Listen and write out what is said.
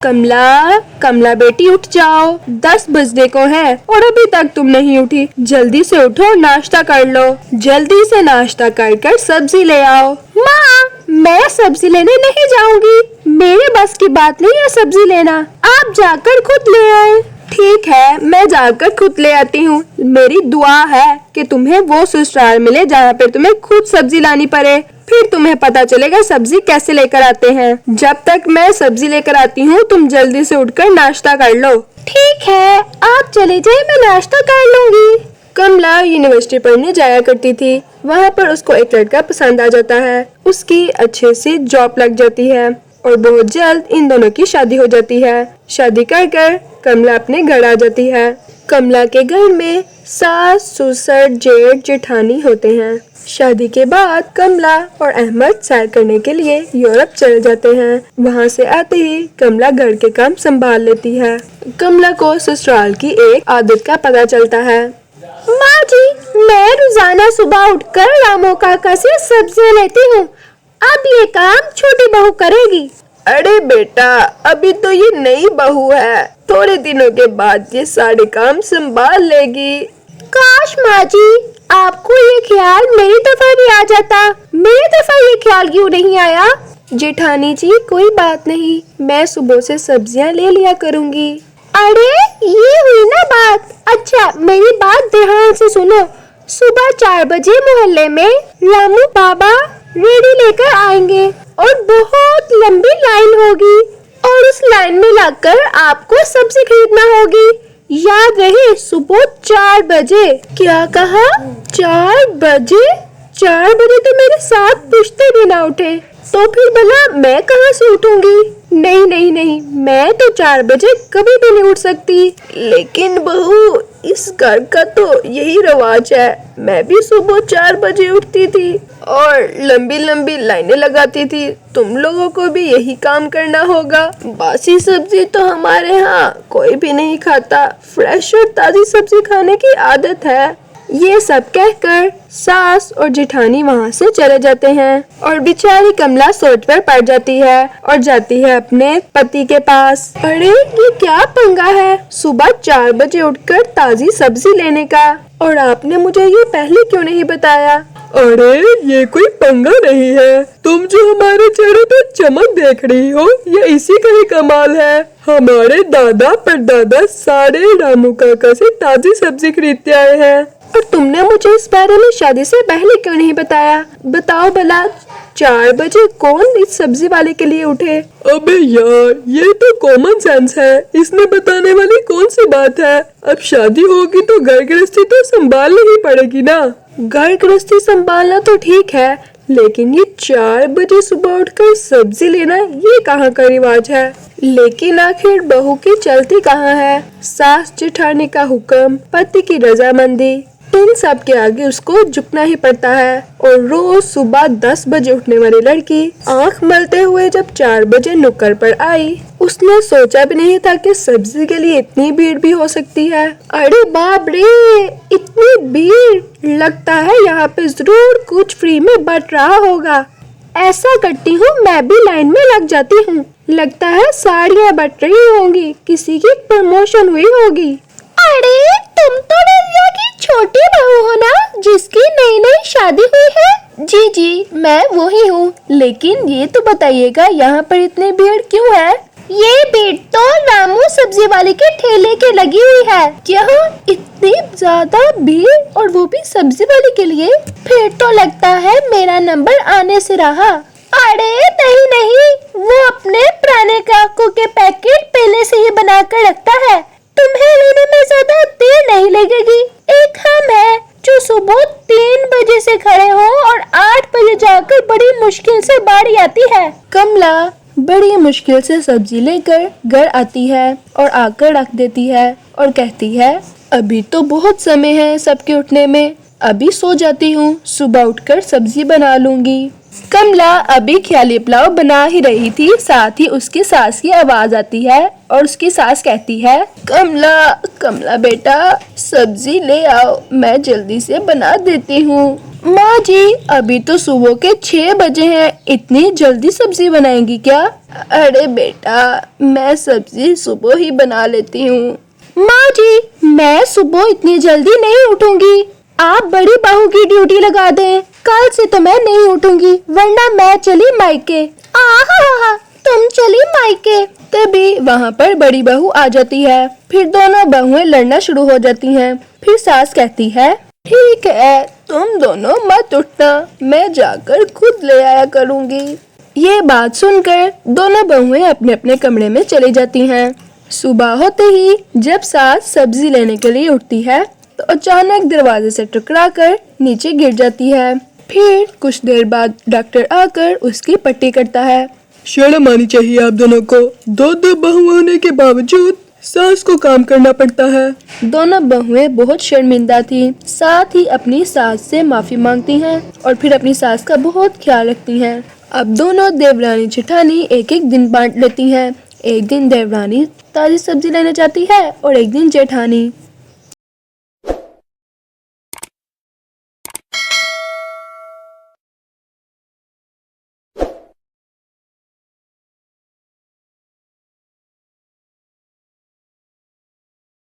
कमला, कमला बेटी उठ जाओ, 10 बजने को है और अभी तक तुम नहीं उठी। जल्दी से उठो, नाश्ता कर लो। जल्दी से नाश्ता कर सब्जी ले आओ। माँ, मैं सब्जी लेने नहीं जाऊंगी, मेरे बस की बात नहीं है सब्जी लेना, आप जाकर खुद ले आए। ठीक है, मैं जाकर खुद ले आती हूँ। मेरी दुआ है कि तुम्हें वो ससुराल मिले जहाँ पे तुम्हें खुद सब्जी लानी पड़े, फिर तुम्हें पता चलेगा सब्जी कैसे लेकर आते हैं। जब तक मैं सब्जी लेकर आती हूँ तुम जल्दी से उठकर नाश्ता कर लो। ठीक है, आप चले जाए, मैं नाश्ता कर लूंगी। कमला यूनिवर्सिटी पढ़ने जाया करती थी। वहाँ पर उसको एक लड़का पसंद आ जाता है। उसकी अच्छे से जॉब लग जाती है और बहुत जल्द इन दोनों की शादी हो जाती है। शादी कर कमला अपने घर आ जाती है। कमला के घर में सास, ससुर, जेठ, जेठानी होते हैं। शादी के बाद कमला और अहमद सैर करने के लिए यूरोप चले जाते हैं। वहाँ से आते ही कमला घर के काम संभाल लेती है। कमला को ससुराल की एक आदत का पता चलता है। माँ जी, मैं रोजाना सुबह उठकर रामू काका से सब्जी लेती हूँ, अब ये काम छोटी बहू करेगी। अरे बेटा, अभी तो ये नई बहू है, थोड़े दिनों के बाद ये सारे काम संभाल लेगी। काश माँ जी, आपको ये ख्याल मेरी तरफ भी आ जाता, मेरी तरफ ये ख्याल क्यों नहीं आया? जेठानी जी, कोई बात नहीं, मैं सुबह से सब्जियाँ ले लिया करूँगी। अरे ये हुई ना बात। अच्छा, मेरी बात ध्यान से सुनो। सुबह 4 बजे मोहल्ले में रामू बाबा रेडी लेकर आएंगे और बहुत लंबी लाइन होगी और उस लाइन में लगकर आपको सब्जी खरीदना होगी। याद रहे, सुबह 4 बजे। क्या कहा? 4 बजे? 4 बजे तो मेरे साथ पूछते भी ना उठे, तो फिर भला मैं कहाँ से उठूंगी? नहीं नहीं नहीं, मैं तो 4 बजे कभी भी नहीं उठ सकती। लेकिन बहू, इस घर का तो यही रवाज है। मैं भी सुबह 4 बजे उठती थी और लंबी लंबी लाइनें लगाती थी। तुम लोगों को भी यही काम करना होगा। बासी सब्जी तो हमारे यहाँ कोई भी नहीं खाता, फ्रेश और ताजी सब्जी खाने की आदत है। ये सब कहकर सास और जेठानी वहाँ से चले जाते हैं और बेचारी कमला सोच पर पड़ जाती है और जाती है अपने पति के पास। अरे ये क्या पंगा है, सुबह 4 बजे उठकर ताजी सब्जी लेने का, और आपने मुझे ये पहले क्यों नहीं बताया? अरे ये कोई पंगा नहीं है, तुम जो हमारे चेहरे पर चमक देख रही हो ये इसी का ही कमाल है। हमारे दादा परदादा सारे रामू काका से ताजी सब्जी खरीदते आए हैं, और तुमने मुझे इस बारे में शादी से पहले क्यों नहीं बताया? बताओ भला, 4 बजे कौन इस सब्जी वाले के लिए उठे? अबे यार, ये तो कॉमन सेंस है, इसमें बताने वाली कौन सी बात है? अब शादी होगी तो घर गृहस्थी तो संभालनी ही पड़ेगी ना। घर गृहस्थी संभालना तो ठीक है, लेकिन ये 4 बजे सुबह उठकर सब्जी लेना ये कहाँ का रिवाज है? लेकिन आखिर बहू की चलती कहाँ है? सास जेठानी का हुक्म, पति की रजामंदी, इन सब के आगे उसको झुकना ही पड़ता है। और रोज सुबह 10 बजे उठने वाली लड़की आंख मलते हुए जब 4 बजे नुक्कड़ पर आई, उसने सोचा भी नहीं था कि सब्जी के लिए इतनी भीड़ भी हो सकती है। अरे बाप रे, इतनी भीड़! लगता है यहाँ पे जरूर कुछ फ्री में बट रहा होगा। ऐसा करती हूँ, मैं भी लाइन में लग जाती हूँ। लगता है साड़ियाँ बट रही होंगी, किसी की प्रमोशन हुई होगी। अरे तुम तो रजिया की छोटी बहू हो ना, जिसकी नई नई शादी हुई है? जी जी, मैं वही हूँ। लेकिन ये तो बताइएगा, यहाँ पर इतनी भीड़ क्यों है? ये भीड़ तो रामू सब्जी वाले के ठेले के लगी हुई है। क्या इतनी ज्यादा भीड़, और वो भी सब्जी वाले के लिए? फिर तो लगता है मेरा नंबर आने से रहा। अरे नहीं नहीं, वो अपने पुराने ग्राहकों के पैकेट पहले से ही बना कर रखता है, तुम्हें लेने में ज्यादा देर नहीं लगेगी। एक हम है जो सुबह 3 बजे से खड़े हो और 8 बजे जाकर बड़ी मुश्किल से बारी आती है। कमला बड़ी मुश्किल से सब्जी लेकर घर आती है और आकर रख देती है और कहती है, अभी तो बहुत समय है सबके उठने में, अभी सो जाती हूँ, सुबह उठकर सब्जी बना लूंगी। कमला अभी ख्याली पुलाव बना ही रही थी, साथ ही उसकी सास की आवाज आती है और उसकी सास कहती है, कमला कमला बेटा सब्जी ले आओ, मैं जल्दी से बना देती हूँ। माँ जी, अभी तो सुबह के 6 बजे हैं, इतनी जल्दी सब्जी बनाएंगी क्या? अरे बेटा, मैं सब्जी सुबह ही बना लेती हूँ। माँ जी, मैं सुबह इतनी जल्दी नहीं उठूंगी। आप बड़ी बहू की ड्यूटी लगा दें। कल से तो मैं नहीं उठूंगी, वरना मैं चली मायके। आहा, तुम चली मायके। तभी वहाँ पर बड़ी बहू आ जाती है। फिर दोनों बहुएं लड़ना शुरू हो जाती हैं। फिर सास कहती है, ठीक है, तुम दोनों मत उठना, मैं जाकर खुद ले आया करूँगी। ये बात सुनकर दोनों बहुएं अपने अपने कमरे में चली जाती हैं। सुबह होते ही जब सास सब्जी लेने के लिए उठती है तो अचानक दरवाजे से टकराकर नीचे गिर जाती है। फिर कुछ देर बाद डॉक्टर आकर उसकी पट्टी करता है। शर्म आनी चाहिए आप दोनों को। दो बहू होने के बावजूद सास को काम करना पड़ता है। दोनों बहुएं बहुत शर्मिंदा थी, साथ ही अपनी सास से माफी मांगती हैं और फिर अपनी सास का बहुत ख्याल रखती हैं। अब दोनों देवरानी जेठानी एक एक दिन बांट लेती हैं। एक दिन देवरानी ताजी सब्जी लेने जाती है और एक दिन जेठानी।